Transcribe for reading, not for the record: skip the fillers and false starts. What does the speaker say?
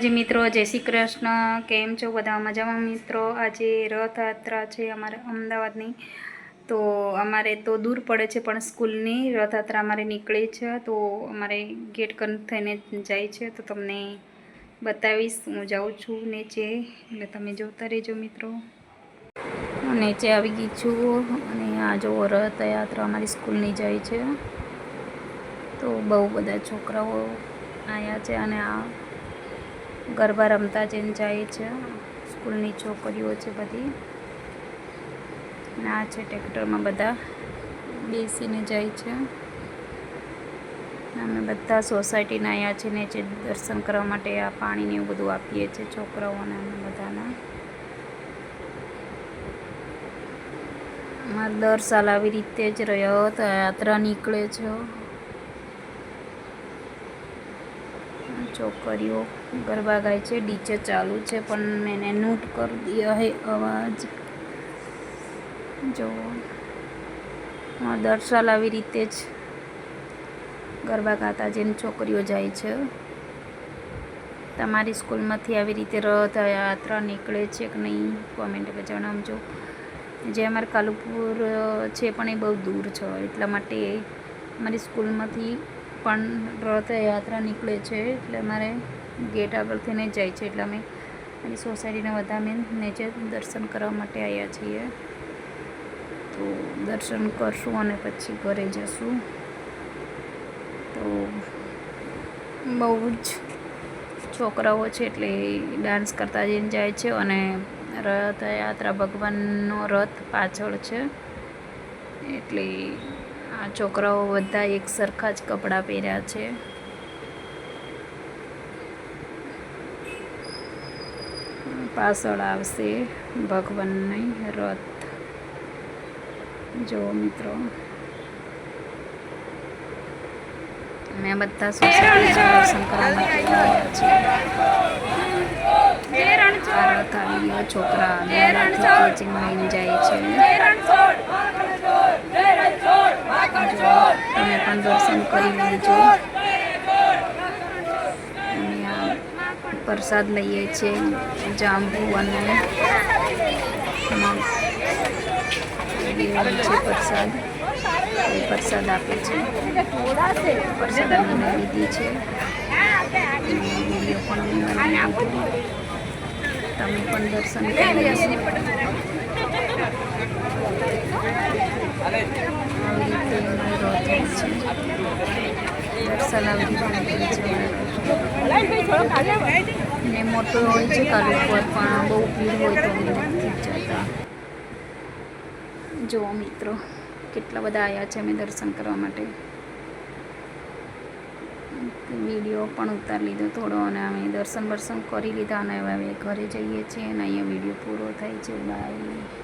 જી મિત્રો, જય શ્રી કૃષ્ણ। કેમ છો બધા? મજામાં મિત્રો? આજે રથયાત્રા છે અમારે અમદાવાદની, તો અમારે તો દૂર પડે છે પણ સ્કૂલની રથયાત્રા અમારે નીકળે છે, તો અમારે ગેટ કન થઈને જાય છે, તો તમને બતાવીશ। હું જાઉં છું નીચે, એટલે તમે જોતા રહેજો મિત્રો। નીચે આવી ગઈ છું અને આ જો રથયાત્રા અમારી સ્કૂલની જાય છે, તો બહુ બધા છોકરાઓ આવ્યા છે અને આ ગરબા રમતા જઈને જાય છે। સ્કૂલની છોકરીઓ છે બધી, અને આ છે ટ્રેક્ટરમાં બધા બેસીને જાય છે। અમે બધા સોસાયટીના આવ્યા છીએ નીચે દર્શન કરવા માટે। આ પાણીને એવું બધું આપીએ છીએ છોકરાઓને અમે બધાના। અમારે દર સાલ આવી રીતે જ રથયાત્રા નીકળે છે। છોકરીઓ गरबा गाय છે, डीजे चालू છે, પણ मैंने नोट कर दिया है आवाज। जो दर साल આવી રીતે જ गरबा गाता જેમ છોકરીઓ જાય છે। તમારી સ્કૂલમાંથી આવી રીતે રથયાત્રા નીકળે છે કે નહીં, કોમેન્ટમાં જણાવજો। જે અમારે કાલુપુર છે પણ એ બહુ દૂર છે, એટલા માટે અમારી સ્કૂલમાંથી પણ રથયાત્રા નીકળે છે, એટલે અમારે ગેટ આગળથી નહીં જાય છે, એટલે અમે મારી સોસાયટીના બધા અમે નીચે દર્શન કરવા માટે આવ્યા છીએ। તો દર્શન કરશું અને પછી ઘરે જશું। તો બહુ જ છોકરાઓ છે એટલે ડાન્સ કરતા જઈને જાય છે, અને રથયાત્રા ભગવાનનો રથ પાછળ છે, એટલે આ છોકરાઓ બધા એક સરખા જ કપડાં પહેર્યા છે। પાછળ આવશે ભગવાનની રથ। જો મિત્રો, મેં બધા દર્શન કરવા માટે આવ્યા છીએ। આ રથ આવી ગયો, છોકરા કોચિંગ લઈને જાય છે। તમે પણ દર્શન કરી લેજો। प्रसाद लईए छे, जांबू અને प्रसाद प्रसाद आपे छे। प्रसाद अमे लीधी छे, वीडियो पण बनावी लीधो। तमे पण दर्शन करी लेजो। આવી રીતે દર્શન આવી રીતે ને મોટો હોય છે કાલુપુર, પણ બહુ ભીડ હોય તો અમે નથી જતા। જો મિત્રો, કેટલા બધા આવ્યા છે અમે દર્શન કરવા માટે। વિડીયો પણ ઉતારી લીધો થોડો, અને અમે દર્શન કરી લીધા, અને હવે ઘરે જઈએ છીએ, અને અહીંયા વિડીયો પૂરો થાય છે। બાય।